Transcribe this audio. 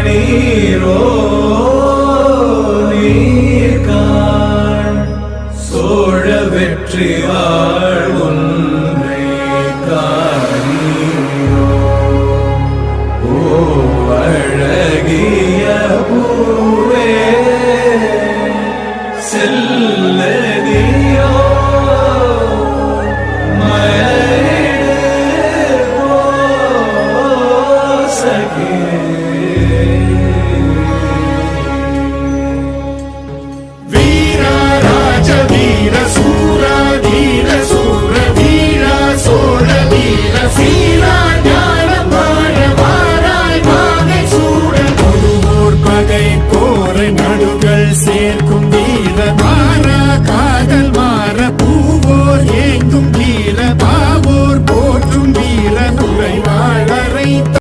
நீரோ நீர்கான் சோழ வெற்றி வாழ் ஒன்றை காணீரோ ஓ அழகிய பூவே செல்லதியோ மயிடு போ சகே